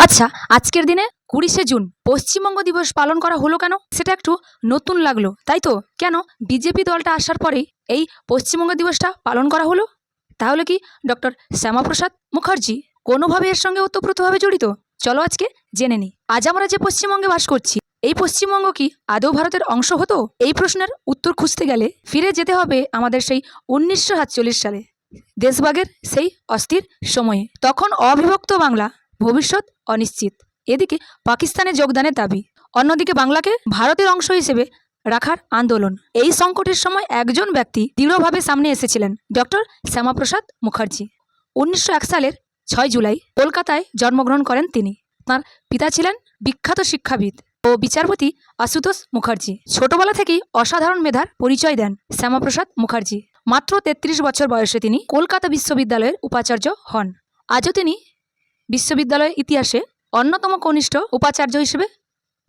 আচ্ছা, আজকের দিনে ২০শে জুন পশ্চিমবঙ্গ দিবস পালন করা হলো কেন? সেটা একটু নতুন লাগলো, তাই তো? কেন বিজেপি দলটা আসার পরেই এই পশ্চিমবঙ্গ দিবসটা পালন করা হলো? তাহলে কি ডক্টর শ্যামাপ্রসাদ মুখার্জি কোনোভাবে এর সঙ্গে ওতপ্রোতভাবে জড়িত? চলো আজকে জেনে নিই। আজ আমরা যে পশ্চিমবঙ্গে বাস করছি, এই পশ্চিমবঙ্গ কি আদৌ ভারতের অংশ হতো? এই প্রশ্নের উত্তর খুঁজতে গেলে ফিরে যেতে হবে আমাদের সেই ১৯৪৭ সালে, দেশভাগের সেই অস্থির সময়ে। তখন অবিভক্ত বাংলা, ভবিষ্যৎ অনিশ্চিত। এদিকে পাকিস্তানে যোগদানের দাবি, অন্যদিকে বাংলাকে ভারতের অংশ হিসেবে রাখার আন্দোলন। এই সংকটের সময় একজন ব্যক্তি দৃঢ়ভাবে সামনে এসেছিলেন, ডক্টর শ্যামাপ্রসাদ মুখার্জি। ১৯০১ সালের ৬ জুলাই কলকাতায় জন্মগ্রহণ করেন তিনি। তাঁর পিতা ছিলেন বিখ্যাত শিক্ষাবিদ ও বিচারপতি আশুতোষ মুখার্জি। ছোটবেলা থেকেই অসাধারণ মেধার পরিচয় দেন শ্যামাপ্রসাদ মুখার্জি। মাত্র ৩৩ বছর বয়সে তিনি কলকাতা বিশ্ববিদ্যালয়ের উপাচার্য হন। আজও তিনি বিশ্ববিদ্যালয়ের ইতিহাসে অন্যতম কনিষ্ঠ উপাচার্য হিসেবে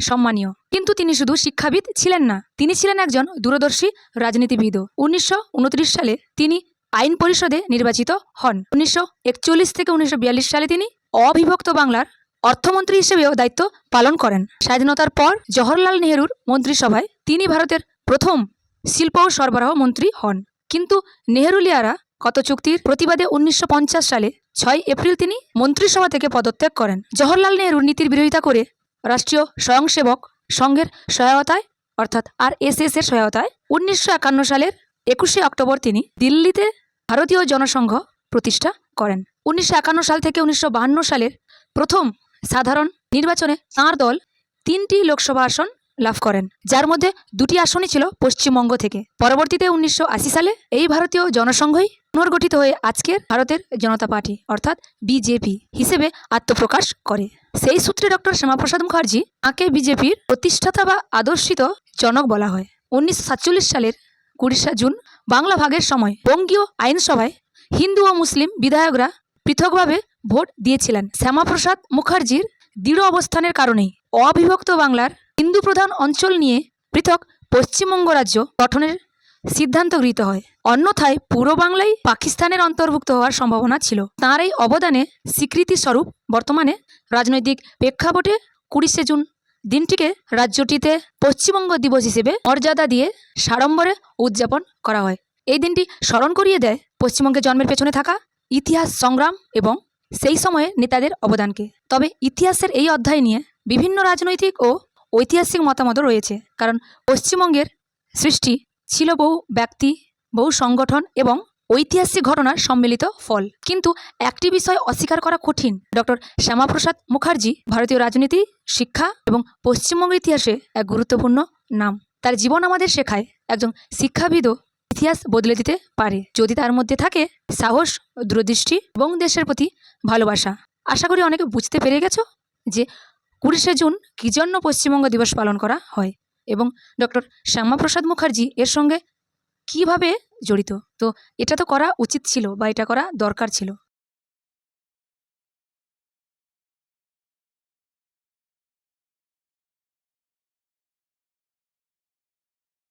সম্মানীয়। কিন্তু তিনি শুধু শিক্ষাবিদ ছিলেন না, তিনি ছিলেন একজন দূরদর্শী রাজনীতিবিদও। ১৯২৯ সালে তিনি আইন পরিষদে নির্বাচিত হন। ১৯৪১ থেকে ১৯৪২ সালে তিনি অবিভক্ত বাংলার অর্থমন্ত্রী হিসেবেও দায়িত্ব পালন করেন। স্বাধীনতার পর জওহরলাল নেহরুর মন্ত্রিসভায় তিনি ভারতের প্রথম শিল্প ও সরবরাহ মন্ত্রী হন। কিন্তু নেহরুলিয়ারা কত চুক্তির প্রতিবাদে ১৯৫০ সালে ৬ এপ্রিল তিনি মন্ত্রিসভা থেকে পদত্যাগ করেন। জওহরলাল নেহরুর নীতির বিরোধিতা করে রাষ্ট্রীয় স্বয়ংসেবক সংঘের সহায়তায় অর্থাৎ RSS এর সহায়তায় ১৯৫১ সালের ২১শে অক্টোবর তিনি দিল্লিতে ভারতীয় জনসংঘ প্রতিষ্ঠা করেন। ১৯৫১ সাল থেকে ১৯৫২ সালের প্রথম সাধারণ নির্বাচনে তাঁর দল ৩টি লোকসভা আসন লাভ করেন, যার মধ্যে ২টি আসনই ছিল পশ্চিমবঙ্গ থেকে। পরবর্তীতে ১৯৮০ সালে এই ভারতীয় জনসংঘই পুনর্গঠিত হয়ে আজকের ভারতের জনতা পার্টি অর্থাৎ বিজেপি হিসেবে আত্মপ্রকাশ করে। সেই সূত্রে ডক্টর শ্যামাপ্রসাদ মুখার্জি তাঁকে বিজেপির প্রতিষ্ঠাতা বা আদর্শিত জনক বলা হয়। ১৯৪৭ সালের ২০শে জুন বাংলা ভাগের সময় বঙ্গীয় আইনসভায় হিন্দু ও মুসলিম বিধায়করা পৃথকভাবে ভোট দিয়েছিলেন। শ্যামাপ্রসাদ মুখার্জির দৃঢ় অবস্থানের কারণেই অবিভক্ত বাংলার হিন্দু প্রধান অঞ্চল নিয়ে পৃথক পশ্চিমবঙ্গ রাজ্য গঠনের সিদ্ধান্ত গৃহীত হয়। অন্যথায় পুরো বাংলাই পাকিস্তানের অন্তর্ভুক্ত হওয়ার সম্ভাবনা ছিল। তাঁর এই অবদানে স্বীকৃতিস্বরূপ বর্তমানে রাজনৈতিক প্রেক্ষাপটে ২০শে জুন দিনটিকে রাজ্যটিতে পশ্চিমবঙ্গ দিবস হিসেবে মর্যাদা দিয়ে সাড়ম্বরে উদযাপন করা হয়। এই দিনটি স্মরণ করিয়ে দেয় পশ্চিমবঙ্গের জন্মের পেছনে থাকা ইতিহাস, সংগ্রাম এবং সেই সময়ে নেতাদের অবদানকে। তবে ইতিহাসের এই অধ্যায় নিয়ে বিভিন্ন রাজনৈতিক ও ঐতিহাসিক মতামতও রয়েছে, কারণ পশ্চিমবঙ্গের সৃষ্টি ছিল বহু ব্যক্তি, বহু সংগঠন এবং ঐতিহাসিক ঘটনার সম্মিলিত ফল। কিন্তু একটি বিষয় অস্বীকার করা কঠিন, ডক্টর শ্যামাপ্রসাদ মুখার্জি ভারতীয় রাজনীতি, শিক্ষা এবং পশ্চিমবঙ্গের ইতিহাসে এক গুরুত্বপূর্ণ নাম। তার জীবন আমাদের শেখায় একজন শিক্ষাবিদও ইতিহাস বদলে দিতে পারে, যদি তার মধ্যে থাকে সাহস, দূরদৃষ্টি এবং দেশের প্রতি ভালোবাসা। আশা করি অনেকে বুঝতে পেরে গেছো যে ২০শে জুন কী জন্য পশ্চিমবঙ্গ দিবস পালন করা হয় এবং ডক্টর শ্যামাপ্রসাদ মুখার্জি এর সঙ্গে কিভাবে জড়িত। তো এটা তো করা উচিত ছিল বা এটা করা দরকার ছিল।